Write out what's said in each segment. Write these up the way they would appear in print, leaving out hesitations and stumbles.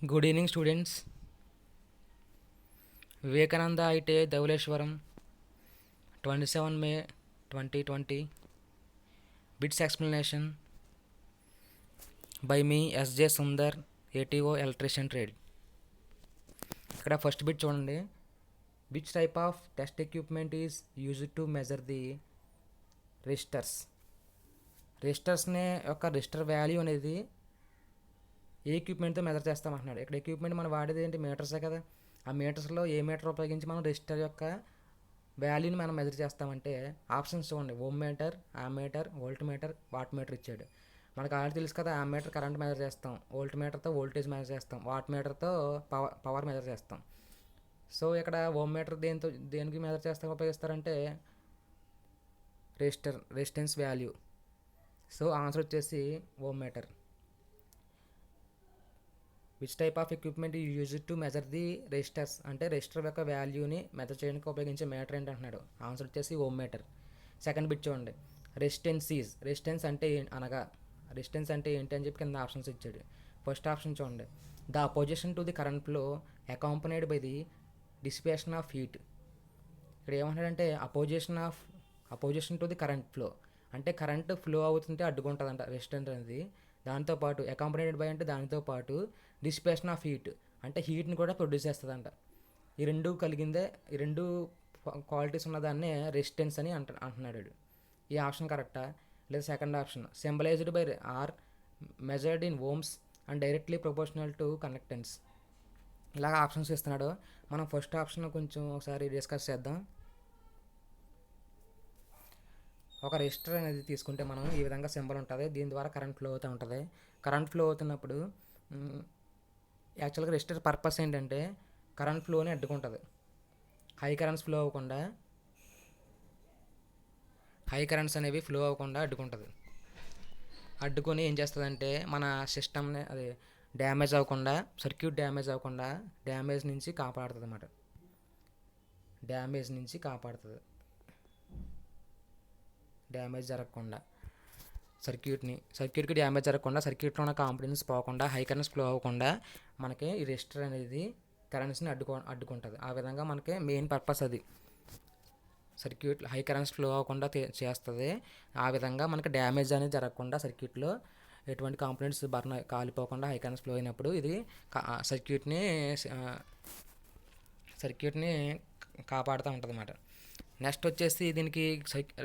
Good evening, students. Vivekananda ITA Dhauleshwaram, 27 May 2020. Bits explanation by me, SJ Sundar, ATO Electrician Trade. ఇక్కడ first bit చూడండి. Which type of test equipment is used to measure the resistors. రెసిస్టర్స్ని యొక్క resistor value అనేది ఏ ఎక్విప్మెంట్తో measure చేస్తామంటున్నాడు. ఇక్కడ equipment మనం వాడేది ఏంటి? మీటర్సే కదా. ఆ మీటర్స్లో ఏ మీటర్ ఉపయోగించి మనం రెసిస్టర్ యొక్క వాల్యూని మనం మెజర్ చేస్తామంటే ఆప్షన్స్ చూడండి. Ohm meter, ammeter, volt meter, watt meter ఇచ్చాడు. మనకు ఆల్రెడీ తెలుసు కదా, ఆమ్మీటర్ కరెంట్ మెజర్ చేస్తాం, వోల్ట్ మీటర్తో వోల్టేజ్ మెజర్ చేస్తాం, వాట్ మీటర్తో పవర్ మెజర్ చేస్తాం. సో ఇక్కడ ఓమ్ మీటర్ దేనికి మెజర్ చేస్తాం ఉపయోగిస్తారంటే రెసిస్టెన్స్ వాల్యూ. సో ఆన్సర్ వచ్చేసి ohm meter. Which type of equipment use to measure the resistors అంటే రెసిస్టర్ యొక్క వాల్యూని మెజర్ చేయడానికి ఉపయోగించే మీటర్ ఏంటి అంటున్నాడు. ఆన్సర్ వచ్చేసి ఓమ్ మీటర్. సెకండ్ బిట్ చూడండి. రెసిస్టెన్స్ అంటే అనగా రెసిస్టెన్స్ అంటే ఏంటి అని చెప్పి కింద ఆప్షన్స్ ఇచ్చాడు. ఫస్ట్ ఆప్షన్ చూడండి. The opposition to the current flow accompanied by the dissipation of heat. ఇక్కడ ఏమంటాడంటే opposition to the current flow అంటే కరెంట్ ఫ్లో అవుతుంటే అడ్డుకుంటుందంట రెసిస్టెన్స్ అనేది. దాంతోపాటు అకాంపనైడ్ బై అంటే దానితో పాటు డిసిపేషన్ ఆఫ్ హీట్ అంటే హీట్ని కూడా ప్రొడ్యూస్ చేస్తుందంట. ఈ రెండు కలిగిందే, ఈ రెండు క్వాలిటీస్ ఉన్నదాన్నే రెసిస్టెన్స్ అని అంటున్నాడు. ఈ ఆప్షన్ కరెక్టా? లేదా second option symbolised by R measured in ohms and directly proportional to conductance. ఇలాగ ఆప్షన్స్ ఇస్తున్నాడు. మనం ఫస్ట్ ఆప్షన్ కొంచెం ఒకసారి డిస్కస్ చేద్దాం. ఒక రెసిస్టర్ అనేది తీసుకుంటే మనం ఈ విధంగా సింబల్ ఉంటుంది. దీని ద్వారా కరెంట్ ఫ్లో అవుతూ ఉంటుంది. కరెంట్ ఫ్లో అవుతున్నప్పుడు యాక్చువల్గా రెసిస్టర్ పర్పస్ ఏంటంటే కరెంట్ ఫ్లోని అడ్డుకుంటుంది. హై కరెంట్స్ అనేవి ఫ్లో అవ్వకుండా అడ్డుకుంటుంది. అడ్డుకొని ఏం చేస్తుందంటే మన సిస్టమ్ని అది డ్యామేజ్ అవ్వకుండా, సర్క్యూట్ డ్యామేజ్ అవ్వకుండా డ్యామేజ్ నుంచి కాపాడుతుంది. డ్యామేజ్ జరగకుండా సర్క్యూట్కి డ్యామేజ్ జరగకుండా, సర్క్యూట్లో ఉన్న కాంపోనెంట్స్ పోకుండా, హై కరెంట్స్ ఫ్లో అవ్వకుండా మనకి ఈ రెసిస్టర్ అనేది కరెంట్స్ని అడ్డుకుంటుంది. ఆ విధంగా మనకి మెయిన్ పర్పస్ అది. సర్క్యూట్ హై కరెంట్స్ ఫ్లో అవ్వకుండా చేస్తుంది. ఆ విధంగా మనకి డ్యామేజ్ అనేది జరగకుండా, సర్క్యూట్లో ఎటువంటి కాంపోనెంట్స్ కాలిపోకుండా హై కరెంట్స్ ఫ్లో అయినప్పుడు ఇది సర్క్యూట్ని కాపాడుతూ ఉంటుంది అన్నమాట. నెక్స్ట్ వచ్చేసి దీనికి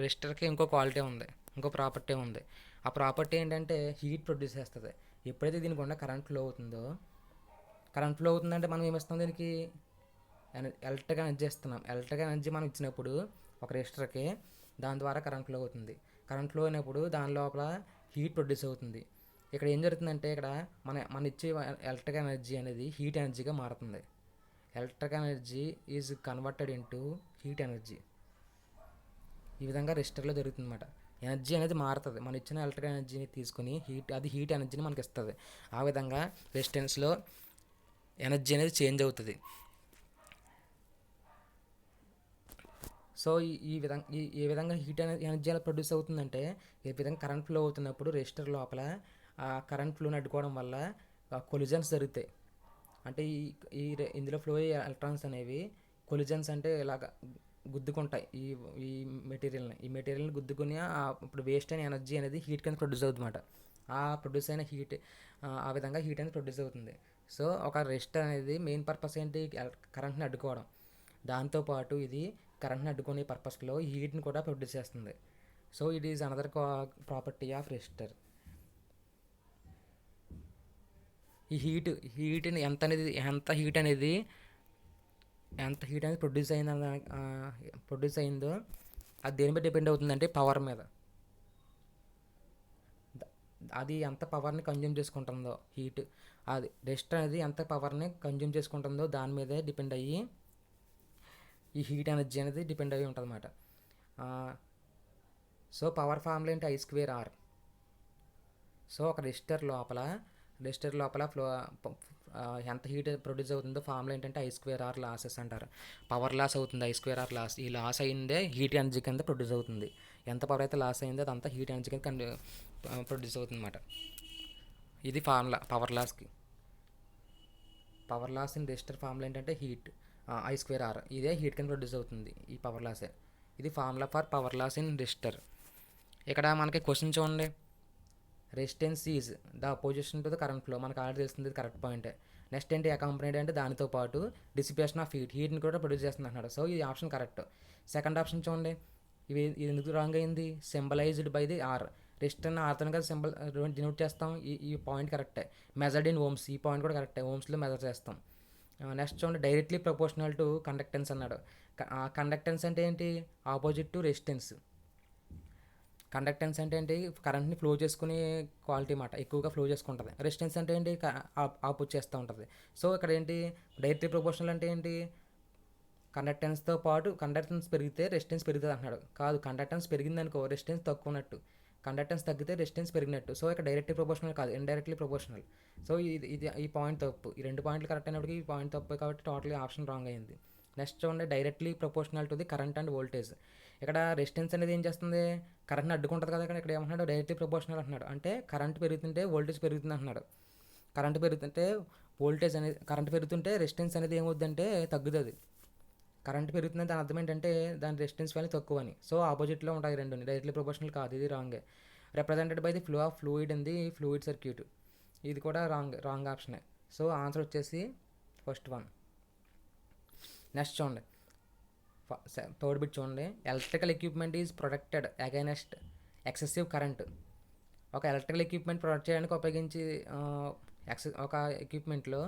రెసిస్టర్కి ఇంకో ప్రాపర్టీ ఉంది. ఆ ప్రాపర్టీ ఏంటంటే హీట్ ప్రొడ్యూస్ చేస్తుంది. ఎప్పుడైతే దీనికి ఉన్న కరెంట్ ఫ్లో అవుతుందంటే మనం ఏమిస్తాం, దీనికి ఎలక్ట్రిక్ ఎనర్జీ ఇస్తున్నాం. ఎలక్ట్రిక్ ఎనర్జీ మనం ఇచ్చినప్పుడు ఒక రెసిస్టర్కి దాని ద్వారా కరెంట్ ఫ్లో అవుతుంది. కరెంట్ ఫ్లో అయినప్పుడు దాని లోపల హీట్ ప్రొడ్యూస్ అవుతుంది. ఇక్కడ ఏం జరుగుతుందంటే ఇక్కడ మన ఇచ్చే ఎలక్ట్రిక్ ఎనర్జీ అనేది హీట్ ఎనర్జీగా మారుతుంది. Electric energy is converted into heat energy. ఈ విధంగా రెసిస్టర్లో జరుగుతుంది అన్నమాట. ఎనర్జీ అనేది మారుతుంది. మనం ఇచ్చిన ఎలక్ట్రిక్ ఎనర్జీని తీసుకుని హీట్ ఎనర్జీని మనకి ఇస్తుంది. ఆ విధంగా రెసిస్టెన్స్లో ఎనర్జీ అనేది చేంజ్ అవుతుంది. సో ఈ విధంగా హీట్ ఎనర్జీ ఎలా ప్రొడ్యూస్ అవుతుందంటే, ఈ విధంగా కరెంట్ ఫ్లో అవుతున్నప్పుడు రెసిస్టర్ లోపల ఆ కరెంట్ ఫ్లోని అడ్డుకోవడం వల్ల కొలిజన్స్ జరుగుతాయి. అంటే ఇందులో ఫ్లో అయ్యే ఎలక్ట్రాన్స్ అనేవి కొలిజన్స్ అంటే ఇలాగ గుద్దుకుంటాయి ఈ మెటీరియల్ని గుద్దుకుని ఇప్పుడు వేస్ట్ అయిన ఎనర్జీ అనేది హీట్ కింద ప్రొడ్యూస్ అవుతుంది అన్నమాట. ఆ ప్రొడ్యూస్ అయిన హీట్ ఆ విధంగా హీట్ అనేది ప్రొడ్యూస్ అవుతుంది. సో ఒక రెసిస్టర్ అనేది మెయిన్ పర్పస్ ఏంటి? కరెంట్ని అడ్డుకోవడం. దాంతోపాటు ఇది కరెంట్ని అడ్డుకునే పర్పస్లో హీట్ని కూడా ప్రొడ్యూస్ చేస్తుంది. So it is another property of resistor. ఈ హీట్ని ఎంత హీట్ అనేది ప్రొడ్యూస్ అయిందో అది దేని మీద డిపెండ్ అవుతుందంటే పవర్ మీద. అది ఎంత పవర్ని కన్జ్యూమ్ చేసుకుంటుందో అది రెసిస్టర్ అనేది ఎంత పవర్ని కన్జ్యూమ్ చేసుకుంటుందో దాని మీదే డిపెండ్ అయ్యి ఈ హీట్ ఎనర్జీ అనేది డిపెండ్ అయ్యి ఉంటుంది అన్నమాట. సో పవర్ ఫార్ములా ఏంటి? I²R. సో ఒక రెసిస్టర్ లోపల ఫ్లో ఎంత హీట్ ప్రొడ్యూస్ అవుతుందో ఫార్ములా ఏంటంటే I²R లాసెస్ అంటారు. పవర్ లాస్ అవుతుంది I²R లాస్. ఈ లాస్ అయిందే హీట్ ఎనర్జీ కింద ప్రొడ్యూస్ అవుతుంది. ఎంత పవర్ అయితే లాస్ అయిందో అదంతా హీట్ ఎనర్జీ కింద ప్రొడ్యూస్ అవుతుంది అన్నమాట. ఇది ఫార్ములా పవర్ లాస్కి. Power loss in resistor formula ఏంటంటే హీట్ I²R. ఇదే హీట్ కింద ప్రొడ్యూస్ అవుతుంది ఈ పవర్ లాసే. ఇది formula for power loss in resistor. ఇక్కడ మనకి క్వశ్చన్ చూడండి, resistance is the opposition to the current flow. మనకు ఆల్రెడీ తెలుస్తుంది, ఇది కరెక్ట్ పాయింటే. నెక్స్ట్ ఏంటి, అకాంపనీడ్ అంటే దానితో పాటు డిసిపేషన్ ఆఫ్ హీట్ని కూడా ప్రొడ్యూస్ చేస్తుంది అంటున్నాడు. సో ఈ ఆప్షన్ కరెక్ట్. సెకండ్ ఆప్షన్ చూడండి, ఇది ఎందుకు రాంగ్ అయింది, సింబలైజ్డ్ బై ది ఆర్. రెసిస్టర్ని ఆర్తో కదా సింబల్ డినోట్ చేస్తాం. ఈ పాయింట్ కరెక్టే. మెజర్డ్ ఇన్ ఓమ్స్, ఈ పాయింట్ కూడా కరెక్టే, ఓమ్స్లో మెజర్ చేస్తాం. నెక్స్ట్ చూడండి, డైరెక్ట్లీ ప్రపోర్షనల్ టు కండక్టెన్స్ అన్నాడు. కండక్టెన్స్ అంటే ఏంటి, ఆపోజిట్ టు రెసిస్టెన్స్. కండక్టెన్స్ అంటే ఏంటి, కరెంట్ని ఫ్లో చేసుకునే క్వాలిటీ మాట, ఎక్కువగా ఫ్లో చేసుకుంటుంది. రెసిస్టెన్స్ అంటే ఏంటి, ఆపోజ్ చేస్తూ ఉంటుంది. సో ఇక్కడ ఏంటి, డైరెక్ట్లీ ప్రపోర్షనల్ అంటే ఏంటి, కండక్టెన్స్తో పాటు కండక్టెన్స్ పెరిగితే రెసిస్టెన్స్ పెరుగుతుంది అంటున్నాడు. కాదు, కండక్టెన్స్ పెరిగిందనుకో రెసిస్టెన్స్ తక్కువ ఉన్నట్టు, కండక్టెన్స్ తగ్గితే రెసిస్టెన్స్ పెరిగినట్టు. సో ఇక్కడ డైరెక్ట్లీ ప్రపోర్షనల్ కాదు, ఇండైరెక్ట్లీ ప్రపోర్షనల్. సో ఇది ఈ పాయింట్ తప్పు. ఈ రెండు పాయింట్లు కరెక్ట్ అయినప్పటికీ ఈ పాయింట్ తప్పు, కాబట్టి టోటలీ ఆప్షన్ రాంగ్ అయింది. నెక్స్ట్ చూడండి, directly proportional to the current and voltage. ఇక్కడ రెసిస్టెన్స్ అనేది ఏం చేస్తుంది, కరెంట్ని అడ్డుకుంటుంది కదా. ఇక్కడ ఏమంటున్నాడు, డైరెక్ట్లీ ప్రపోర్షనల్ అంటున్నాడు. అంటే కరెంట్ పెరుగుతుంటే వోల్టేజ్ పెరుగుతుంది అంటున్నాడు. కరెంట్ పెరుగుతుంటే వోల్టేజ్ అనేది, కరెంట్ పెరుగుతుంటే రెసిస్టెన్స్ అనేది ఏమవుద్దంటే తగ్గుతుంది. కరెంట్ పెరుగుతుందని దాని అర్థం ఏంటంటే దాని రెసిస్టెన్స్ వాల్యూ తక్కువ అని. సో ఆపోజిట్లో ఉంటాయి రెండు, డైరెక్ట్లీ ప్రపోర్షనల్ కాదు, ఇది రాంగే. Represented by the flow of fluid in the fluid circuit, ఇది కూడా రాంగ్ ఆప్షనే. సో ఆన్సర్ వచ్చేసి ఫస్ట్ వన్. నెక్స్ట్ చూడండి, థర్డ్ బిట్ చూడండి, electrical equipment is protected against excessive current. ఒక ఎలక్ట్రికల్ ఎక్విప్మెంట్ ప్రొటెక్ట్ చేయడానికి ఉపయోగించి ఒక ఎక్విప్మెంట్లో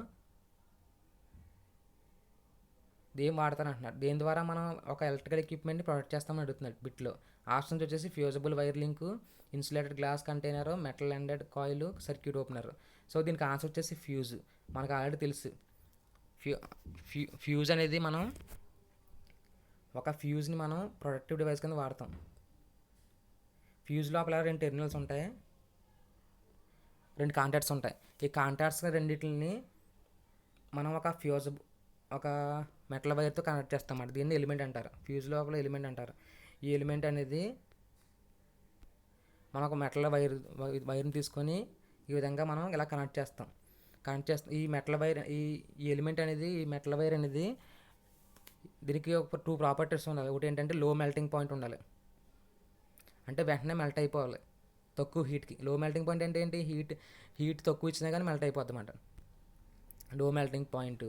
దేని వాడతాను అంటున్నాడు, దేని ద్వారా మనం ఒక ఎలక్ట్రికల్ ఎక్విప్మెంట్ని ప్రొటెక్ట్ చేస్తామని అడుగుతున్నాడు బిట్లో. ఆప్షన్స్ వచ్చేసి fusible wire link, insulated glass container, metal ended coil, circuit opener. So దీనికి ఆన్సర్ వచ్చేసి ఫ్యూజ్. మనకు ఆల్రెడీ తెలుసు, ఫ్యూజ్ అనేది మనం ఒక ఫ్యూజ్ని మనం ప్రొటెక్టివ్ డివైస్ కింద వాడతాం. ఫ్యూజ్ లోపల రెండు టెర్మినల్స్ ఉంటాయి, రెండు కాంటాక్ట్స్ ఉంటాయి. ఈ కాంటాక్ట్స్ రెండింటిని మనం ఒక మెటల్ వైర్తో కనెక్ట్ చేస్తాం అన్నమాట. దీన్ని ఎలిమెంట్ అంటారు, ఫ్యూజ్ లోపల ఎలిమెంట్ అంటారు. ఈ ఎలిమెంట్ అనేది మనం ఒక మెటల్ వైర్ని తీసుకొని ఈ విధంగా మనం ఇలా కనెక్ట్ చేస్తాం. ఈ మెటల్ వైర్, ఈ ఎలిమెంట్ అనేది, ఈ మెటల్ వైర్ అనేది దీనికి ఒక 2 ప్రాపర్టీస్ ఉండాలి. ఒకటి ఏంటంటే లో మెల్టింగ్ పాయింట్ ఉండాలి, అంటే వెంటనే మెల్ట్ అయిపోవాలి తక్కువ హీట్కి. లో మెల్టింగ్ పాయింట్ అంటే ఏంటి, హీట్ తక్కువ ఇచ్చినా కానీ మెల్ట్ అయిపోద్ది అన్నమాట, లో మెల్టింగ్ పాయింట్.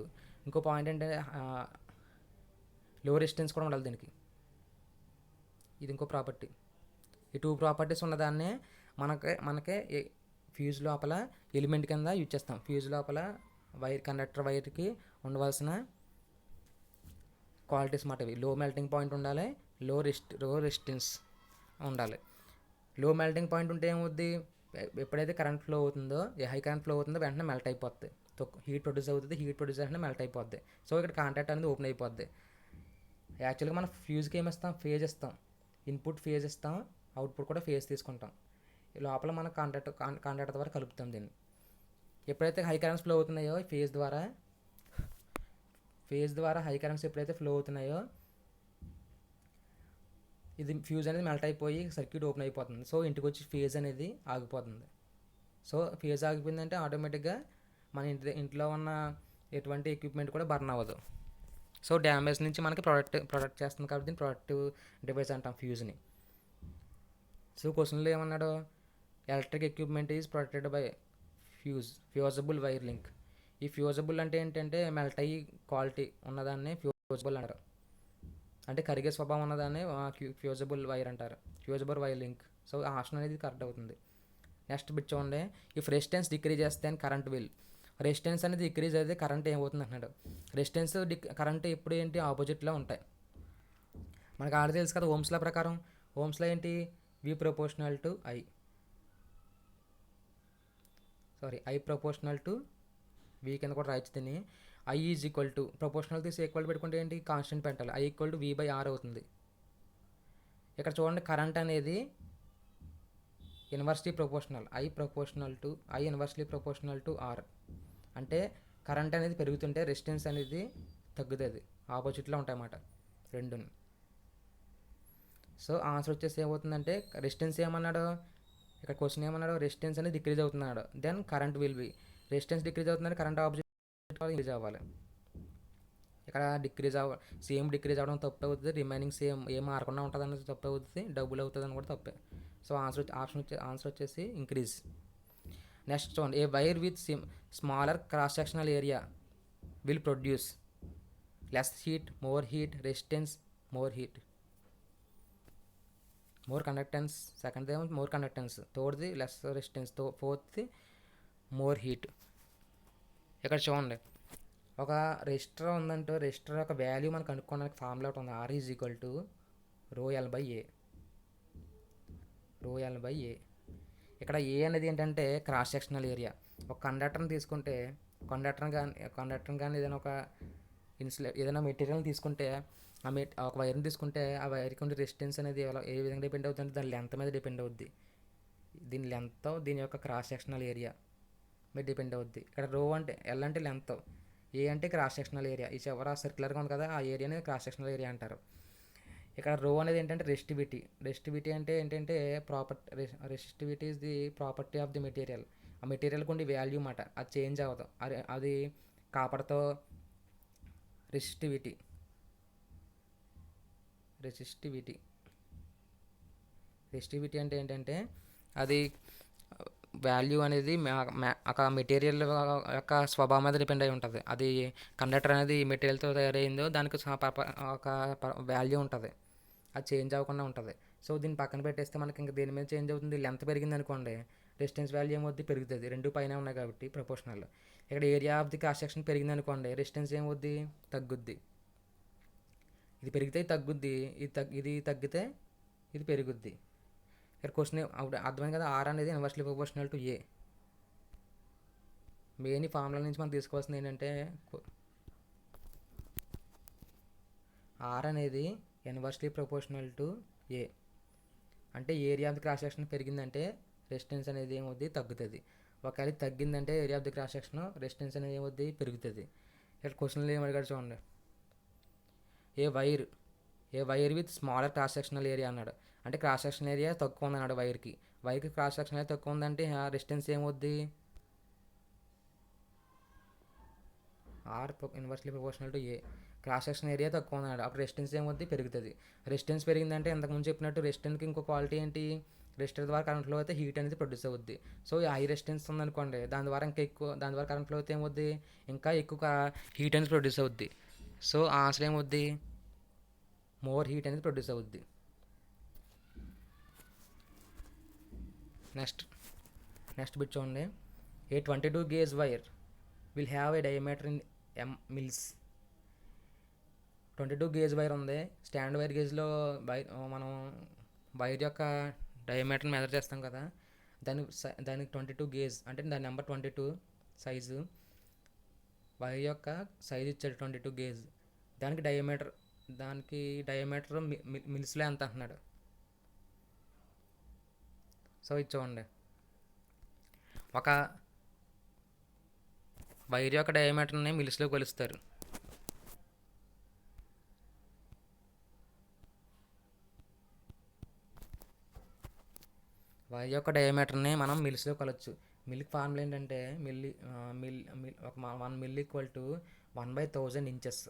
ఇంకో పాయింట్ ఏంటంటే లో రెసిస్టెన్స్ కూడా ఉండాలి దీనికి, ఇది ఇంకో ప్రాపర్టీ. ఈ 2 ప్రాపర్టీస్ ఉన్నదాన్నే మనకే ఫ్యూజ్ లోపల ఎలిమెంట్ కింద యూజ్ చేస్తాం. ఫ్యూజ్ లోపల కండక్టర్ వైర్కి ఉండవలసిన క్వాలిటీస్ మాట ఇవి. లో మెల్టింగ్ పాయింట్ ఉండాలి, లో రెసిస్టెన్స్ ఉండాలి. లో మెల్టింగ్ పాయింట్ ఉంటే ఏమవుద్ది, ఎప్పుడైతే కరెంట్ ఫ్లో అవుతుందో, హై కరెంట్ ఫ్లో అవుతుందో వెంటనే మెల్ట్ అయిపోద్ది, హీట్ ప్రొడ్యూస్ అవుతుంది, హీట్ ప్రొడ్యూస్ వెంటనే మెల్ట్ అయిపోద్ది. సో ఇక్కడ కాంటాక్ట్ అనేది ఓపెన్ అయిపోద్ది. యాక్చువల్గా మనం ఫ్యూజ్కి ఏమిస్తాం, ఫేజ్ ఇస్తాం, ఇన్పుట్ ఫేజ్ ఇస్తాం, అవుట్పుట్ కూడా ఫేజ్ తీసుకుంటాం. ఈ లోపల మనం కాంటాక్ట్ ద్వారా కలుపుతాం దీన్ని. ఎప్పుడైతే హై కరెంట్స్ ఫ్లో అవుతున్నాయో ఫేజ్ ద్వారా హై కరెంట్స్ ఎప్పుడైతే ఫ్లో అవుతున్నాయో ఇది ఫ్యూజ్ అనేది మెల్ట్ అయిపోయి సర్క్యూట్ ఓపెన్ అయిపోతుంది. సో ఇంటికి వచ్చి ఫేజ్ అనేది ఆగిపోతుంది. సో ఫేజ్ ఆగిపోయిందంటే ఆటోమేటిక్గా మన ఇంట్లో ఉన్న ఎటువంటి ఎక్విప్మెంట్ కూడా బర్న్ అవ్వదు. సో డ్యామేజ్ నుంచి మనకి ప్రొటెక్ట్ చేస్తుంది కాబట్టి దీన్ని ప్రొటెక్టివ్ డివైస్ అంటాం ఫ్యూజ్ని. సో క్వశ్చన్లో ఏమన్నాడు, electric equipment is protected by fusible wire link. ఈ ఫ్యూజబుల్ అంటే ఏంటంటే మెల్ట్ అయ్యి క్వాలిటీ ఉన్నదాన్ని ఫ్యూజబుల్ అంటారు, అంటే కరిగే స్వభావం ఉన్నదాన్ని ఫ్యూజబుల్ వైర్ అంటారు, ఫ్యూజబుల్ వైర్ లింక్. సో ఆ ఆప్షన్ అనేది కరెక్ట్ అవుతుంది. నెక్స్ట్ బిట్ చూడండి, ఇఫ్ రెసిస్టెన్స్ డిక్రీజ్ చేస్తే కరెంట్ విల్. రెసిస్టెన్స్ అనేది డిక్రీజ్ అయితే కరెంట్ ఏమవుతుంది అంటున్నాడు. రెసిస్టెన్స్ కరెంట్ ఎప్పుడు ఏంటి ఆపోజిట్లో ఉంటాయి. మనకు ఆడ తెలుసు కదా ఓమ్స్లా ప్రకారం. ఓమ్స్లా ఏంటి, I ప్రపోర్షనల్ టు V కింద కూడా రాయొచ్చు దీన్ని. I is equal to proportional తీసి ఈక్వల్ పెట్టుకుంటే ఏంటి, కాన్స్టెంట్ పెట్టాలి. I ఈక్వల్ టు V/R అవుతుంది. ఇక్కడ చూడండి, కరెంట్ అనేది inversely proportional, I inversely proportional to R. అంటే కరెంట్ అనేది పెరుగుతుంటే రెసిస్టెన్స్ అనేది తగ్గుతుంది, ఆపోజిట్లో ఉంటాయన్నమాట రెండుని. సో ఆన్సర్ వచ్చేసి ఏమవుతుందంటే, రెసిస్టెన్స్ ఏమన్నాడు ఇక్కడ క్వశ్చన్ ఏమన్నాడు, రెసిస్టెన్స్ అనేది డిక్రీజ్ అవుతున్నాడు, then current will be. Resistance decrease అవుతుందని కరెంట్ ఆపోజిట్ ఇంక్రీజ్ అవ్వాలి. ఇక్కడ డిక్రీజ్ అవ్వడం తప్పు అవుతుంది, రిమైనింగ్ సేమ్ ఏం మారకుండా ఉంటుంది అనేది తప్పు అవుతుంది, డబుల్ అవుతుంది అని కూడా తప్పే. సో ఆన్సర్ వచ్చేసి ఇంక్రీజ్. నెక్స్ట్ చూడండి, a wire with smaller cross sectional area will produce less heat, more heat, resistance, more heat, more conductance. Second ఏమో మోర్ కండక్టెన్స్, థర్డ్ది లెస్ రెసిస్టెన్స్, ఫోర్త్ది మోర్ హీట్. ఇక్కడ చూడండి, ఒక రెసిస్టర్ ఉందంటే రెసిస్టర్ యొక్క వాల్యూ మనకు కనుక్కోవడానికి ఫార్ములా ఒకటి ఉంది, R is equal to ρL/A. ఇక్కడ ఏ అనేది ఏంటంటే క్రాస్ సెక్షనల్ ఏరియా. ఒక కండక్టర్ని తీసుకుంటే కండక్టర్ కానీ ఏదైనా మెటీరియల్ని తీసుకుంటే ఒక వైర్ని తీసుకుంటే ఆ వైర్కి ఉండే రెసిస్టెన్స్ అనేది ఏ విధంగా డిపెండ్ అవుతుంది అంటే దాని లెంత్ మీద డిపెండ్ అవుద్ది. దీని లెంత్ దీని యొక్క క్రాస్ సెక్షనల్ ఏరియా మీద డిపెండ్ అవుద్ది. ఇక్కడ రో అంటే ఎల్ అంటే లెంత్, ఏ అంటే క్రాస్ సెక్షనల్ ఏరియా. ఈ చివర సర్క్యులర్గా ఉంది కదా, ఆ ఏరియాని క్రాస్ సెక్షనల్ ఏరియా అంటారు. ఇక్కడ రో అనేది ఏంటంటే రెసిస్టివిటీ అంటే ఏంటంటే resistivity is the property of the material. ఆ మెటీరియల్కి ఉండే వాల్యూ మాట, అది చేంజ్ అవ్వదు. అది కాపర్తో రెసిస్టివిటీ అంటే ఏంటంటే అది వాల్యూ అనేది ఒక మెటీరియల్ యొక్క స్వభావం మీద డిపెండ్ అయి ఉంటుంది. అది కండక్టర్ అనేది మెటీరియల్తో తయారైందో దానికి ఒక వాల్యూ ఉంటుంది, అది చేంజ్ అవ్వకుండా ఉంటుంది. సో దీన్ని పక్కన పెట్టేస్తే మనకి ఇంకా దేని మీద చేంజ్ అవుతుంది, లెంత్ పెరిగింది అనుకోండి, రెసిస్టెన్స్ వాల్యూ ఏమవుద్ది, పెరుగుతుంది. రెండు పైన ఉన్నాయి కాబట్టి ప్రపోర్షనల్. ఇక్కడ area of the cross section పెరిగింది అనుకోండి, రెసిస్టెన్స్ ఏమవుద్ది, తగ్గుద్ది. ఇది పెరిగితే తగ్గుద్ది, ఇది తగ్గితే ఇది పెరుగుద్ది. ఇక్కడ క్వశ్చన్ అప్పుడు అర్థమైంది కదా, R అనేది inversely proportional to A. Main formula నుంచి మనం తీసుకోవాల్సింది ఏంటంటే R అనేది ఇన్వర్స్లీ ప్రపోర్షనల్ టు A. అంటే area of the cross section పెరిగిందంటే రెసిస్టెన్స్ అనేది ఏమవుద్ది, తగ్గుతుంది. ఒకవేళ తగ్గిందంటే area of the cross section resistance అనేది ఏమవుద్ది, పెరుగుతుంది. ఇక్కడ క్వశ్చన్లు ఏమడిగాడు చూడండి, a wire with smaller cross sectional area అన్నాడు. అంటే క్రాస్ సెక్షన్ ఏరియా తక్కువ ఉంది అన్నాడు వైర్కి క్రాస్ సెక్షన్ ఏరియా తక్కువ ఉందంటే రెసిస్టెన్స్ ఏమవుద్ది, R inversely proportional to A. Cross section area తక్కువ ఉన్నాడు, అప్పుడు రెసిస్టెన్స్ ఏమవుద్ది, పెరుగుతుంది. రెసిస్టెన్స్ పెరిగిందంటే ఇంతకుముందు చెప్పినట్టు రెసిస్టెన్స్కి ఇంకో క్వాలిటీ ఏంటి, రెసిస్టర్ ద్వారా కరెంట్ ఫ్లో అయితే హీట్ అనేది ప్రొడ్యూస్ అవుద్ది. సో హై రెసిస్టెన్స్ ఉందనుకోండి, దాని ద్వారా కరెంట్ ఫ్లో అయితే ఏమవుద్ది, ఇంకా ఎక్కువ హీట్ అనేది ప్రొడ్యూస్ అవుద్ది. సో ఆన్సర్ ఏమవుద్ది, మోర్ హీట్ అనేది ప్రొడ్యూస్ అవుద్ది. నెక్స్ట్ బిట్ చూడండి, ఏ 22 gauge wire will have a diameter in mils. 22 gauge wire ఉంది. స్టాండ్ వైర్ గేజ్లో మనం వైర్ యొక్క డయామీటర్ని మెజర్ చేస్తాం కదా, దానికి 22 gauge అంటే దాని నెంబర్ 22 సైజు, వైర్ యొక్క సైజు ఇచ్చాడు 22 gauge. దానికి డయామీటర్ మిల్స్లో ఎంత అంటున్నాడు. సో ఇది చూడండి, ఒక వైర్ యొక్క డయామీటర్ని మిల్స్లో కొలుస్తారు. వైర్ యొక్క డయామీటర్ని మనం మిల్స్లో కొలవచ్చు. మిల్క్ ఫార్ములా ఏంటంటే 1 mil equal to 1/1000 inches.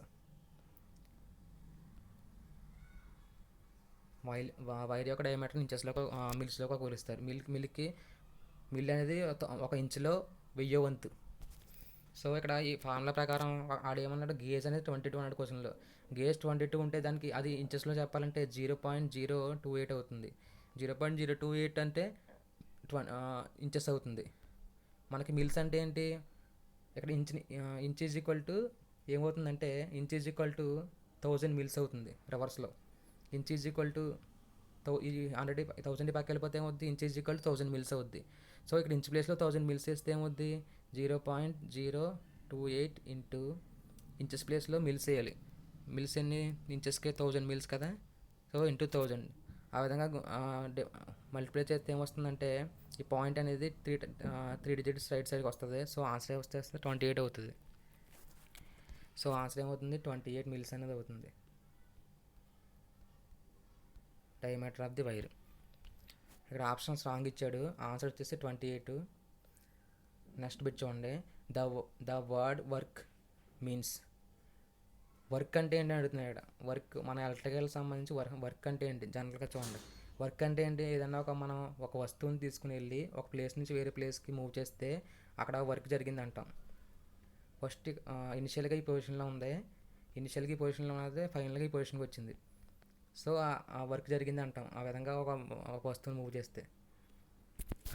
Wire యొక్క డయామీటర్ ఇంచెస్లో మిల్స్లో కొలుస్తారు. మిల్ అనేది 1 ఇంచులో 1000 వంతు. సో ఇక్కడ ఈ ఫార్ములా ప్రకారం ఆడేమన్నాడు, గేజ్ అనేది 22 అన్నాడు క్వశ్చన్లో. గేజ్ 22 ఉంటే దానికి అది ఇంచెస్లో చెప్పాలంటే 0.028 అవుతుంది. 0.028 అంటే ఇంచెస్ అవుతుంది. మనకి మిల్స్ అంటే ఏంటి, ఇక్కడ ఇంచ్ ఈజ్ ఈక్వల్ టు ఏమవుతుందంటే inch is equal to 1000 mils అవుతుంది రివర్స్లో. ఇంచ్ ఈజ్ ఈక్వల్ టు ఇది 1000 పక్కకి వెళ్ళిపోతే ఏమవుద్ది, inch is equal to 1000 mils అవుద్ది. సో ఇక్కడ ఇంచ్ ప్లేస్లో 1000 మిల్స్ వేస్తే ఏమవుద్ది, 0.028 ఇంటూ ఇంచెస్ ప్లేస్లో మిల్స్ వేయాలి. మిల్స్ ఎన్ని, ఇంచెస్కి 1000 మిల్స్ కదా, సో ఇంటూ 1000. ఆ విధంగా మల్టిప్లై చేస్తే ఏమొస్తుందంటే ఈ పాయింట్ అనేది 3 డిజిట్స్ రైట్ సైడ్కి వస్తుంది. సో ఆన్సర్ వస్తే 28 అవుతుంది. సో ఆన్సర్ ఏమవుతుంది, 28 మిల్స్ అనేది అవుతుంది డయామీటర్ ఆఫ్ ది వైర్. ఇక్కడ ఆప్షన్స్ రాంగ్ ఇచ్చాడు, ఆన్సర్ వచ్చేసి 28. నెక్స్ట్ బిట్ చూడండి, the word work means work అంటే ఏంటి అడుగుతున్నాడు ఇక్కడ. వర్క్ మన ఎలక్ట్రికల్ సంబంధించి వర్క్ అంటే ఏంటి జనరల్గా చూడండి. వర్క్ అంటే ఏంటి, ఏదన్నా మనం ఒక వస్తువుని తీసుకుని వెళ్ళి ఒక ప్లేస్ నుంచి వేరే ప్లేస్కి మూవ్ చేస్తే అక్కడ వర్క్ జరిగింది అంటాం. ఫస్ట్ ఇనిషియల్గా ఈ పొజిషన్లో ఉంది, ఇనిషియల్గా ఈ పొజిషన్లో ఉన్నది ఫైనల్గా ఈ పొజిషన్కి వచ్చింది. సో ఆ వర్క్ జరిగింది అంటాం ఆ విధంగా ఒక వస్తువుని మూవ్ చేస్తే.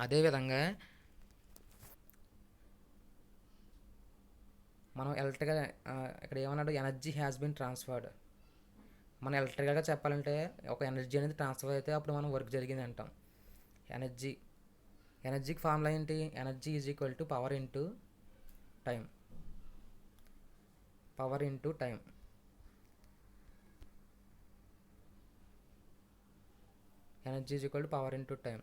అదేవిధంగా మనం ఎలక్ట్రికల్ ఇక్కడ ఏమన్నాడు, ఎనర్జీ హ్యాస్ బీన్ ట్రాన్స్ఫర్డ్. మనం ఎలక్ట్రికల్గా చెప్పాలంటే ఒక ఎనర్జీ అనేది ట్రాన్స్ఫర్ అయితే అప్పుడు మనం వర్క్ జరిగింది అంటాం. ఎనర్జీకి ఫార్ములా ఏంటి, energy is equal to power into time. Power into time. Energy is equal to power into time.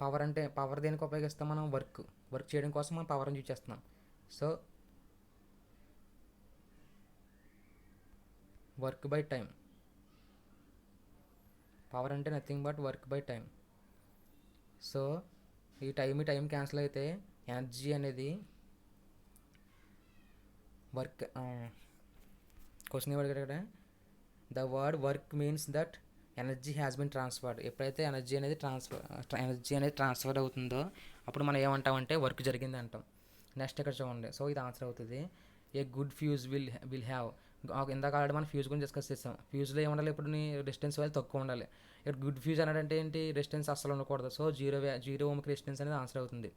Power అంటే పవర్ దేనికి ఉపయోగిస్తాం మనం, వర్క్ చేయడం కోసం మనం పవర్ని యూజ్ చేస్తున్నాం. So work by time. Power అంటే nothing but work by time. So ఈ టైం క్యాన్సిల్ అయితే ఎనర్జీ అనేది వర్క్. క్వశ్చన్ ఏమడిగాడు ఇక్కడ, the word work means that energy has been transferred. ఎప్పుడైతే ఎనర్జీ అనేది ట్రాన్స్ఫర్ అవుతుందో అప్పుడు మనం ఏమంటామంటే వర్క్ జరిగింది అంటాం. నెక్స్ట్ ఇక్కడ చూడండి. సో ఇది ఆన్సర్ అవుతుంది. A good fuse will have. ఇందాక ఆల్రెడీ మనం ఫ్యూజ్ గురించి డిస్కస్ చేస్తాం. ఫ్యూజ్లో ఏముండాలి, ఇప్పుడు రెసిస్టెన్స్ వాల్యూ తక్కువ ఉండాలి. ఇక్కడ గుడ్ ఫ్యూజ్ అన్నాడంటే ఏంటి, రెసిస్టెన్స్ అస్సలు ఉండకూడదు. సో జీరో ఓమ్కి రెసిస్టెన్స్ అనేది ఆన్సర్ అవుతుంది.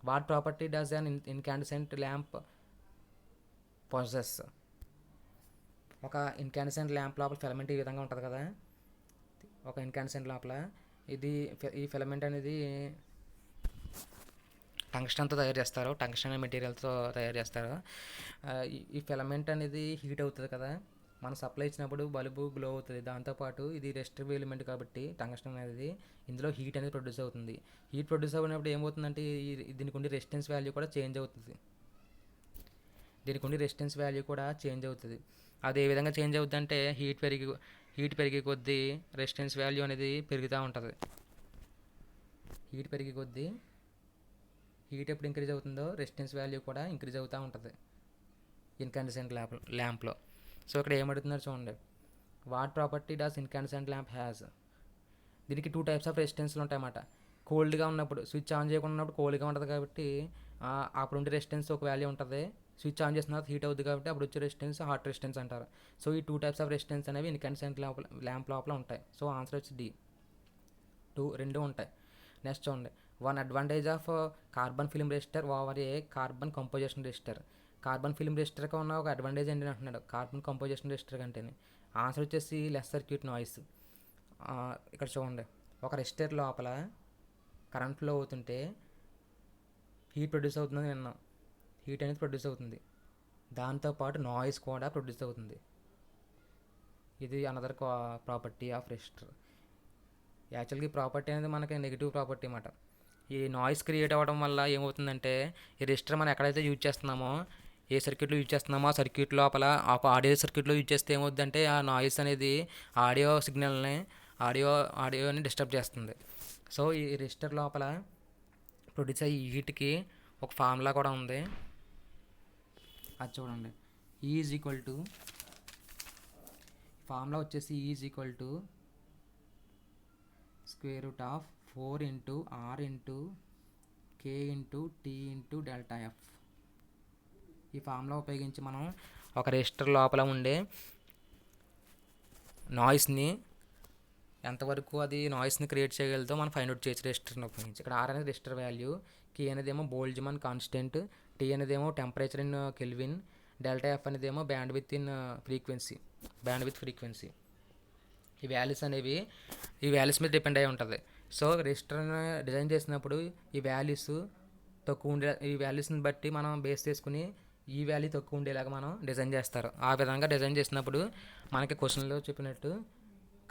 What property does an incandescent lamp possess. ఒక ఇన్కాండిసెంట్ ల్యాంప్ లోపల ఫిలమెంట్ ఈ విధంగా ఉంటుంది కదా, ఒక ఇన్కాండిసెంట్ లోపల ఈ ఫిలమెంట్ అనేది టంగ్స్టన్తో తయారు చేస్తారు, టంగ్స్టన్ అనే మెటీరియల్తో తయారు చేస్తారు. ఈ ఫిలమెంట్ అనేది హీట్ అవుతుంది కదా, మనం సప్లై ఇచ్చినప్పుడు బల్బు గ్లో అవుతుంది. దాంతోపాటు ఇది రెసిస్టివ్ ఎలిమెంట్ కాబట్టి టంగ్స్టన్ అనేది ఇందులో హీట్ అనేది ప్రొడ్యూస్ అవుతుంది. హీట్ ప్రొడ్యూస్ అయినప్పుడు ఏమవుతుందంటే దీనికి ఉండే రెసిస్టెన్స్ వాల్యూ కూడా చేంజ్ అవుతుంది. అది ఏ విధంగా చేంజ్ అవుతుంది అంటే హీట్ పెరిగే కొద్దీ రెసిస్టెన్స్ వాల్యూ అనేది పెరుగుతూ ఉంటుంది. హీట్ ఎప్పుడు ఇంక్రీజ్ అవుతుందో రెసిస్టెన్స్ వాల్యూ కూడా ఇంక్రీజ్ అవుతూ ఉంటుంది ఇన్కాండిసెంట్ ల్యాంప్లో. సో ఇక్కడ ఏమడుగుతున్నారు చూడండి, what property does incandescent lamp has. దీనికి 2 టైప్స్ ఆఫ్ రెసిస్టెన్స్లు ఉంటాయన్నమాట. కోల్డ్గా ఉన్నప్పుడు, స్విచ్ ఆన్ చేయకుండా ఉన్నప్పుడు కోల్డ్గా ఉంటుంది కాబట్టి అప్పుడు ఉండే రెసిస్టెన్స్ ఒక వాల్యూ ఉంటుంది. స్విచ్ ఆన్ చేసిన తర్వాత హీట్ అవుతుంది కాబట్టి అప్పుడు వచ్చే రెసిస్టెన్స్ హాట్ రెసిస్టెన్స్ అంటారు. సో ఈ 2 టైప్స్ ఆఫ్ రెసిస్టెన్స్ అనేవి ఇన్కాండిసెంట్ ల్యాంప్ లోపల ఉంటాయి. సో ఆన్సర్ వచ్చి డి, 2 ఉంటాయి. నెక్స్ట్ చూడండి, one advantage of carbon film resistor over a carbon composition resistor. Carbon film రెసిస్టర్కి ఉన్న ఒక అడ్వాంటేజ్ ఏంటి అంటున్నాడు కార్బన్ కంపోజిషన్ రెసిస్టర్ కంటేనే. ఆన్సర్ వచ్చేసి లెస్ సర్క్యూట్ నాయిస్. ఇక్కడ చూడండి, ఒక రెసిస్టర్ లోపల కరెంట్ ఫ్లో అవుతుంటే హీట్ ప్రొడ్యూస్ అవుతుందని విన్నాం. హీట్ అనేది ప్రొడ్యూస్ అవుతుంది, దాంతోపాటు నాయిస్ కూడా ప్రొడ్యూస్ అవుతుంది. ఇది అనదర్ ప్రాపర్టీ ఆఫ్ రెసిస్టర్. యాక్చువల్గా ఈ ప్రాపర్టీ అనేది మనకి నెగిటివ్ ప్రాపర్టీ అన్నమాట. ఈ నాయిస్ క్రియేట్ అవ్వడం వల్ల ఏమవుతుందంటే ఈ రెసిస్టర్ మనం ఎక్కడైతే యూజ్ చేస్తున్నామో, ఏ సర్క్యూట్లో యూజ్ చేస్తున్నామో ఆ సర్క్యూట్ లోపల ఒక ఆడియో సర్క్యూట్లో యూజ్ చేస్తే ఏమవుతుందంటే ఆ నాయిస్ అనేది ఆడియో సిగ్నల్ని ఆడియోని డిస్టర్బ్ చేస్తుంది. సో ఈ రెసిస్టర్ లోపల ప్రొడ్యూస్ అయ్యే హీట్కి ఒక ఫార్ములా కూడా ఉంది, అది చూడండి. ఈజ్ ఈక్వల్ టు, ఫార్ములా వచ్చేసి is equal to square root of 4 into R into K into T into delta F. ఈ ఫార్ములా ఉపయోగించి మనం ఒక రెసిస్టర్ లోపల ఉండే నాయిస్ని ఎంతవరకు అది నాయిస్ని క్రియేట్ చేయగలదో మనం ఫైండ్ అవుట్ చేయొచ్చు రెసిస్టర్ని ఉపయోగించి. ఇక్కడ ఆర్ అనేది రెసిస్టర్ వాల్యూ, కే అనేది ఏమో బోల్ట్జ్మాన్ కాన్స్టెంట్, టీ అనేది ఏమో temperature in kelvin, delta F అనేది ఏమో బ్యాండ్ విత్ ఫ్రీక్వెన్సీ. ఈ వాల్యూస్ మీద డిపెండ్ అయి ఉంటుంది. సో రెసిస్టర్ని డిజైన్ చేసినప్పుడు ఈ వాల్యూస్ని బట్టి మనం బేస్ చేసుకుని ఈ వాల్యూ తక్కువ ఉండేలాగా మనం డిజైన్ చేస్తారు. ఆ విధంగా డిజైన్ చేసినప్పుడు మనకి క్వశ్చన్లో చెప్పినట్టు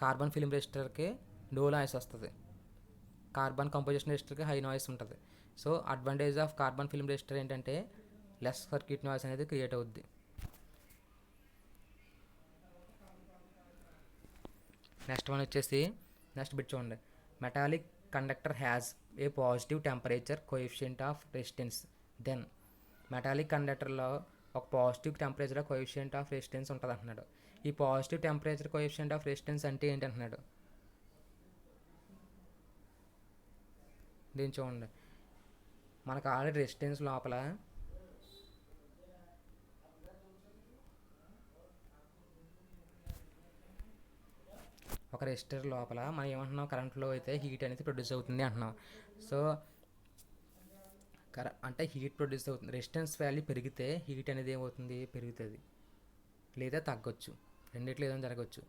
కార్బన్ ఫిల్మ్ రెసిస్టర్కి లో నాయిస్ వస్తుంది, కార్బన్ కంపోజిషన్ రెసిస్టర్కి హై నాయిస్ ఉంటుంది. So advantage of carbon film resistor ఏంటంటే లెస్ సర్క్యూట్ నాయిస్ అనేది క్రియేట్ అవుద్ది. నెక్స్ట్ బిట్ చూడండి, metallic conductor has a positive temperature coefficient of resistance then metallic కండక్టర్లో ఒక positive temperature coefficient of resistance ఉంటుంది అంటున్నాడు. ఈ positive temperature coefficient of resistance అంటే ఏంటి అంటున్నాడు. దీన్ని చూడండి, మనకు ఆల్రెడీ రెసిస్టెన్స్ లోపల ఒక రెసిస్టర్ లోపల మనం ఏమంటున్నాం, కరెంట్లో అయితే హీట్ అనేది ప్రొడ్యూస్ అవుతుంది అంటున్నాం. సో అంటే హీట్ ప్రొడ్యూస్ అవుతుంది. రెసిస్టెన్స్ వాల్యూ పెరిగితే హీట్ అనేది ఏమవుతుంది, పెరుగుతుంది లేదా తగ్గొచ్చు, రెండిట్లో ఏదైనా జరగవచ్చు.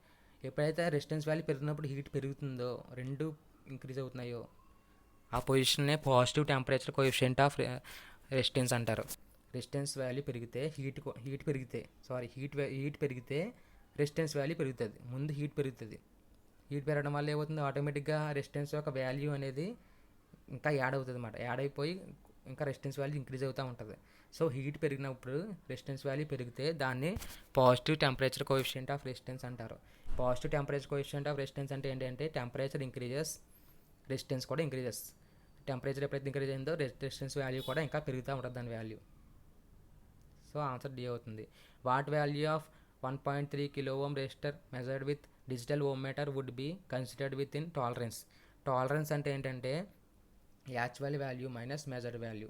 ఎప్పుడైతే రెసిస్టెన్స్ వాల్యూ పెరిగినప్పుడు హీట్ పెరుగుతుందో, రెండు ఇంక్రీజ్ అవుతున్నాయో, ఆ పొజిషన్నే positive temperature coefficient of resistance అంటారు. రెసిస్టెన్స్ వాల్యూ పెరిగితే హీట్ పెరిగితే రెసిస్టెన్స్ వాల్యూ పెరుగుతుంది. ముందు హీట్ పెరుగుతుంది. హీట్ పెరగడం వల్ల ఏమవుతుంది, ఆటోమేటిక్గా రెసిస్టెన్స్ యొక్క వాల్యూ అనేది ఇంకా యాడ్ అవుతుంది అన్నమాట. యాడ్ అయిపోయి ఇంకా రెసిస్టెన్స్ వాల్యూ ఇంక్రీజ్ అవుతూ ఉంటుంది. సో హీట్ పెరిగినప్పుడు రెసిస్టెన్స్ వాల్యూ పెరిగితే దాన్ని positive temperature coefficient of resistance అంటారు. Positive temperature coefficient of resistance అంటే ఏంటంటే టెంపరేచర్ ఇంక్రీజెస్, రెసిస్టెన్స్ కూడా ఇంక్రీజెస్. టెంపరేచర్ ఎప్పుడైతే ఇంక్రీజ్ అయిందో రెసిస్టెన్స్ వాల్యూ కూడా ఇంకా పెరుగుతూ ఉంటుంది దాని వాల్యూ. సో ఆన్సర్ డి అవుతుంది. What value of 1.3 kilo ohm resistor measured with digital ohm meter would be considered within tolerance. Tolerance అంటే ఏంటంటే actual value minus measured value.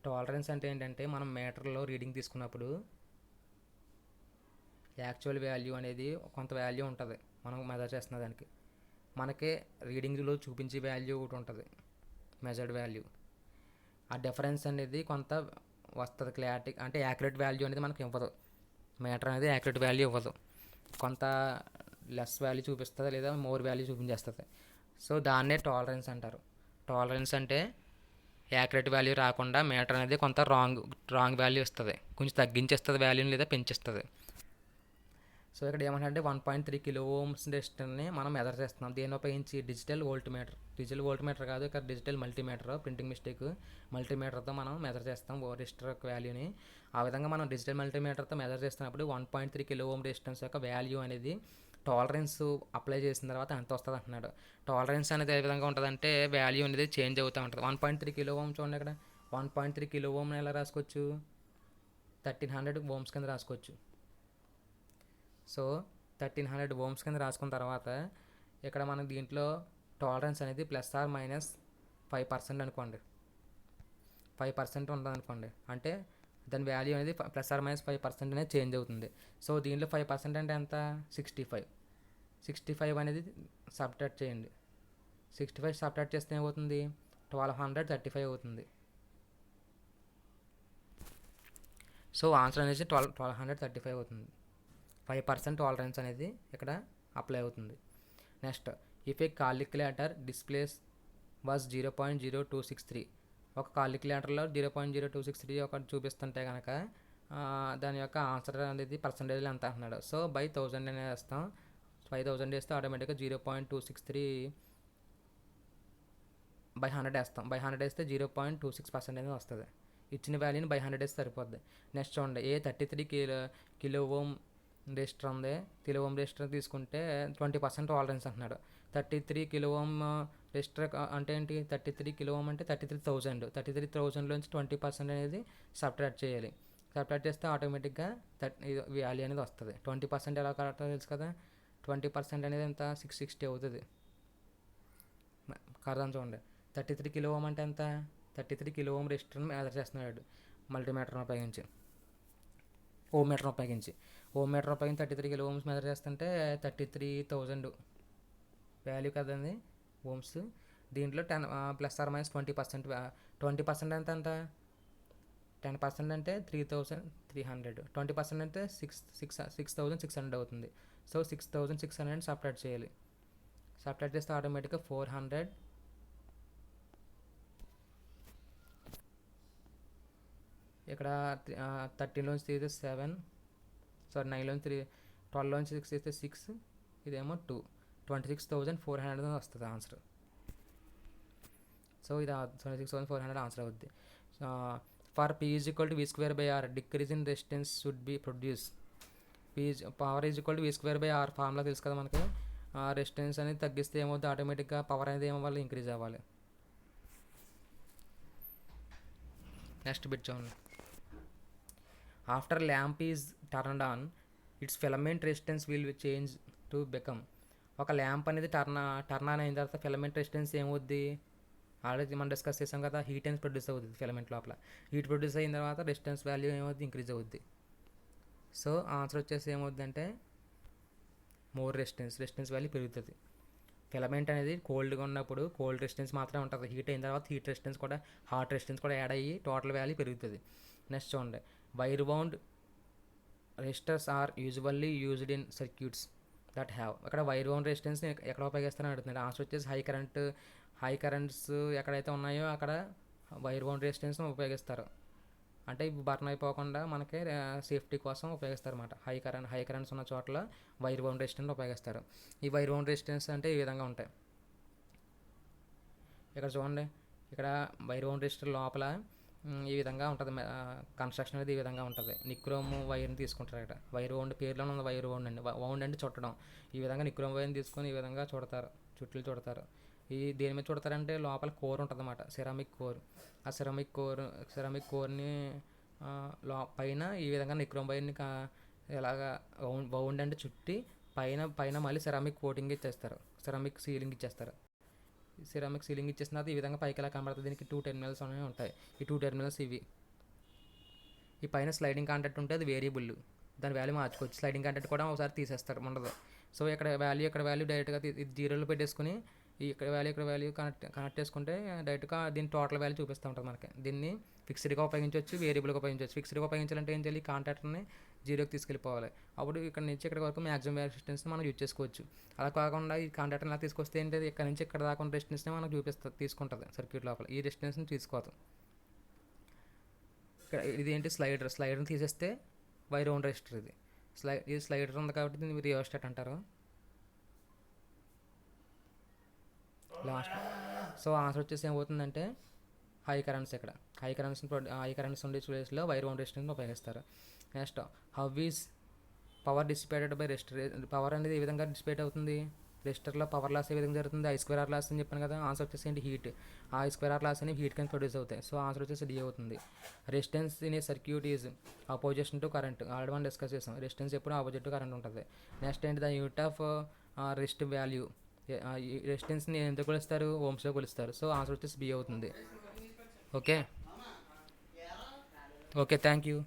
Tolerance అంటే ఏంటంటే మనం మీటర్లో రీడింగ్ తీసుకున్నప్పుడు యాక్చువల్ వాల్యూ అనేది కొంత వాల్యూ ఉంటుంది మనం మెజర్ చేస్తున్న దానికి, మనకి రీడింగ్లో చూపించే వాల్యూ ఒకటి ఉంటుంది మెజర్డ్ వాల్యూ. ఆ డిఫరెన్స్ అనేది కొంత వస్తుంది, క్లారిటీ అంటే యాక్యురేట్ వాల్యూ అనేది మనకి ఇవ్వదు. మీటర్ అనేది యాక్యురేట్ వాల్యూ ఇవ్వదు, కొంత లెస్ వాల్యూ చూపిస్తుంది లేదా మోర్ వాల్యూ చూపించేస్తుంది. సో దాన్నే టాలరెన్స్ అంటారు. టాలరెన్స్ అంటే యాక్యురేట్ వాల్యూ రాకుండా మీటర్ అనేది కొంత రాంగ్ వాల్యూ ఇస్తుంది, కొంచెం తగ్గించేస్తుంది వాల్యూని లేదా పెంచిస్తుంది. సో ఇక్కడ ఏమంటే 1.3 kilo ohms రెసిస్టర్ని మనం మెజర్ చేస్తున్నాం. దేని ఉపయోగించి, డిజిటల్ వోల్ట్ మీటర్ కాదు, ఇక్కడ డిజిటల్ మల్టీమీటర్, ప్రింటింగ్ మిస్టేక్, మల్టీమీటర్తో మనం మెజర్ చేస్తాం రెసిస్టర్ యొక్క వాల్యూని. ఆ విధంగా మనం డిజిటల్ మల్టీమీటర్తో మెజర్ చేస్తున్నప్పుడు 1.3 kilo ohm రెసిస్టెన్స్ యొక్క వాల్యూ అనేది టాలరెన్స్ అప్లై చేసిన తర్వాత ఎంత వస్తుంది అంటున్నాడు. టాలరెన్స్ అనేది ఏ విధంగా ఉంటుందంటే వాల్యూ అనేది చేంజ్ అవుతూ ఉంటుంది. 1.3 kilo ohm చూడండి, ఇక్కడ 1.3 kilo ohm ఎలా రాసుకోవచ్చు, 1300 ohms కింద రాసుకోవచ్చు. సో 1300 ohms కింద రాసుకున్న తర్వాత ఇక్కడ మనకి దీంట్లో టాలరెన్స్ అనేది +or-5% అనుకోండి. 5% ఉంటుంది అనుకోండి, అంటే దాని వాల్యూ అనేది +or-5% అనేది చేంజ్ అవుతుంది. సో దీంట్లో 5% అంటే ఎంత, 65 అనేది సబ్ట్రాక్ట్ చేయండి. 65 సబ్ట్రాక్ట్ చేస్తే ఏమవుతుంది, 1235 అవుతుంది. సో ఆన్సర్ అనేది 1235 అవుతుంది. 5% టాలరెన్స్ అనేది ఇక్కడ అప్లై అవుతుంది. Next, if a calculator displays was 0.0263, ఒక కాలిక్యులేటర్లో 0.0263 ఒకటి చూపిస్తుంటే కనుక దాని యొక్క ఆన్సర్ అనేది పర్సంటేజ్లో ఎంత అంటున్నాడు. సో బై 1000 అనేది వేస్తాం. 5000 వేస్తే ఆటోమేటిక్గా 0.263 బై 100 వేస్తాం. బై 100 వేస్తే 0.26% అనేది వస్తుంది. ఇచ్చిన వాల్యూని బై 100 వేస్తే సరిపోద్ది. నెక్స్ట్ చూడండి, ఏ 33 kilo ohm రెసిస్టర్ ఉంది, కిలో ఓం రెసిస్టర్ తీసుకుంటే 20% టాలరెన్స్ అంటున్నాడు. 33 kilo ohm రెసిస్టర్ అంటే ఏంటి, 33 kilo ohm అంటే 33,000లోంచి 20% అనేది సబ్ట్రాక్ట్ చేయాలి. సబ్ట్రాక్ట్ చేస్తే ఆటోమేటిక్గా వాల్యూ అనేది వస్తుంది. 20% ఎలా కరెక్ట్గా తెలుసు కదా, 20% అనేది ఎంత, 660 అవుతుంది. కారణం చూడండి, 33 kilo ohm అంటే ఎంత, 33 kilo ohm రెసిస్టర్ని మెజర్ చేస్తున్నాడు మల్టీమీటర్ని ఉపయోగించి, ఓం మీటర్ని ఉపయోగించి. ఓం మీటర్ ఉపయోగించి 33 kilo ohms మెజర్ చేస్తుంటే 33,000 వాల్యూ కదండి ఓమ్స్. దీంట్లో 10 +or-20%. 20% అంటే ఎంత, 10% అంటే 3,300, 20% అంటే 6,600 అవుతుంది. సో 6,600 సబ్ట్రాక్ట్ చేయాలి. సబ్ట్రాక్ట్ చేస్తే ఆటోమేటిక్గా 400, ఇక్కడ 13లోంచి తీస్తే 7, 9లోంచి 12లోంచి 6 తీస్తే 6, ఇదేమో 2, 26,400 వస్తుంది ఆన్సర్. సో ఇది 26,400 ఆన్సర్ అవుద్ది. For P = V²/R decrease in resistance should be produce. Power is equal to V²/R formula తెలుసు కదా మనకి. రెసిస్టెన్స్ అనేది తగ్గిస్తే ఏమవుతుంది, ఆటోమేటిక్గా పవర్ అనేది ఏమవ్వాలి, ఇంక్రీజ్ అవ్వాలి. నెక్స్ట్ బిట్ చూడండి. After lamp is turned on it's filament resistance will change to become. ఒక ల్యాంప్ అనేది టర్న్ ఆన్ అయిన తర్వాత ఫిలమెంట్ రెసిస్టెన్స్ ఏమవుద్ది, ఆల్రెడీ మనం డిస్కస్ చేసాం కదా, హీట్ అనేది ప్రొడ్యూస్ అవుతుంది ఫిలమెంట్ లోపల. హీట్ ప్రొడ్యూస్ అయిన తర్వాత రెసిస్టెన్స్ వాల్యూ ఏమవుద్ది, ఇంక్రీజ్ అవుద్ది. సో ఆన్సర్ వచ్చేసి ఏమవుద్దంటే మోర్ రెసిస్టెన్స్ వాల్యూ పెరుగుతుంది. ఫిలమెంట్ అనేది కోల్డ్గా ఉన్నప్పుడు కోల్డ్ రెసిస్టెన్స్ మాత్రమే ఉంటుంది. హీట్ అయిన తర్వాత హీట్ రెసిస్టెన్స్ కూడా, హాట్ రెసిస్టెన్స్ కూడా యాడ్ అయ్యి టోటల్ వాల్యూ పెరుగుతుంది. నెక్స్ట్ చూడండి, wire bound resistors are usually used in circuits that have. ఇక్కడ వైర్ బౌండ్ రెసిస్టెన్స్ ఎక్కడ ఉపయోగిస్తారని అడుగుతుంది. ఆన్సర్ వచ్చేసి హై కరెంట్స్ ఎక్కడైతే ఉన్నాయో అక్కడ వైర్ బౌండ్ రెసిస్టెన్స్ని ఉపయోగిస్తారు. అంటే ఇవి బర్న్ అయిపోకుండా మనకి సేఫ్టీ కోసం ఉపయోగిస్తారు అన్నమాట. హై కరెంట్స్ ఉన్న చోట్ల వైర్ బౌండ్ రెసిస్టెన్స్ ఉపయోగిస్తారు. ఈ వైర్ బౌండ్ రెసిస్టెన్స్ అంటే ఈ విధంగా ఉంటాయి. ఇక్కడ చూడండి, ఇక్కడ వైర్ బౌండ్ రెసిస్టర్ లోపల ఈ విధంగా ఉంటుంది. కన్స్ట్రక్షన్ అనేది ఈ విధంగా ఉంటుంది. నిక్రోమ్ వైర్ని తీసుకుంటారు. ఇక్కడ వైర్ బౌండ్ పేరులో ఉన్న వైర్ బౌండ్ అండి. బౌండ్ అంటే చుట్టడం. ఈ విధంగా నిక్రోమ్ వైర్ని తీసుకొని ఈ విధంగా చుట్లు చుడతారు. ఈ దేని మీద చుడతారంటే లోపల కోర్ ఉంటుంది అన్నమాట, సెరామిక్ కోర్. ఆ సెరామిక్ కోర్ని పైన ఈ విధంగా నిక్రోమ్ వైర్ని ఇలాగా బౌండ్ అంటే చుట్టి పైన మళ్ళీ సెరామిక్ కోటింగ్ ఇచ్చేస్తారు, సెరామిక్ సీలింగ్ ఇచ్చేస్తారు. సిరామిక్ సీలింగ్ ఇచ్చేసిన తర్వాత ఈ విధంగా పైకి ఎలా కనబడుతుంది, దీనికి 2 టెర్మినల్స్ అనేవి ఉంటాయి. ఈ 2 టెర్మినల్స్ ఇవి. ఈ పైన స్లైడింగ్ కాంటాక్ట్ ఉంటే అది వేరియబుల్, దాని వాల్యూ మార్చుకోవచ్చు. స్లైడింగ్ కాంటాక్ట్ కూడా ఒకసారి తీసేస్తారు, ఉండదు. సో ఇక్కడ వాల్యూ డైరెక్ట్గా జీరోలో పెట్టేసుకుని ఇక్కడ వాల్యూ కనెక్ట్ చేసుకుంటే డైరెక్ట్గా దీని టోటల్ వాల్యూ చూపిస్తూ ఉంటుంది మనకి. దీన్ని ఫిక్స్డ్గా ఉపయోగించవచ్చు, వేరియబుల్గా ఉపయోగించవచ్చు. ఫిక్స్డ్గా ఉపయోగించాలంటే ఏం చేయాలి, కాంటాక్ట్ని జీరోకి తీసుకెళ్ళిపోవాలి. అప్పుడు ఇక్కడ నుంచి ఇక్కడ వరకు మ్యాక్సిమం రెసిస్టెన్స్ని మనం యూజ్ చేసుకోవచ్చు. అలా కాకుండా ఈ కాంటాక్ట్ని ఇలా తీసుకొస్తే ఏంటంటే ఇక్కడ నుంచి ఇక్కడ దాకా ఉన్న రెసిస్టెన్స్ని మనకు తీసుకుంటుంది సర్క్యూట్ లోపల. ఈ రెసిస్టెన్స్ని తీసుకోదు. ఇక్కడ ఇదేంటి, స్లైడర్ని తీసేస్తే వైర్ బౌండ్ రెసిస్టర్. ఇది స్లైడర్ ఉంది కాబట్టి దీన్ని రియోస్టాట్ అంటారు. లాస్ట్ సో ఆన్సర్ వచ్చేసి ఏమవుతుందంటే హై కరెంట్స్ ఉండే ప్లేస్లో వైర్ బౌండ్ రెసిస్టెన్స్ ఉపయోగిస్తారు. Next, how is power dissipated by resistor. Power అనేది ఏ విధంగా డిసిపేట్ అవుతుంది, రెసిస్టర్లో పవర్ లాస్ ఏ విధంగా జరుగుతుంది, I² లాస్ అని చెప్పాను కదా. ఆన్సర్ వచ్చేసి ఏంటి, హీట్. ఆ I² లాస్ అనేవి హీట్ కింద ప్రొడ్యూస్ అవుతాయి. సో ఆన్సర్ వచ్చేసి డి అవుతుంది. Resistance in a circuit is opposition to current. Already మనం డిస్కస్ చేసాం, రెసిస్టెన్స్ ఎప్పుడు ఆపోజిట్ టు కరెంట్ ఉంటుంది. నెక్స్ట్ ఏంటి, the unit of resistive value. రెసిస్టెన్స్ని ఎంత కొలుస్తారు, ఓమ్స్లో కొలుస్తారు. సో ఆన్సర్ వచ్చేసి బి అవుతుంది. Okay, thank you.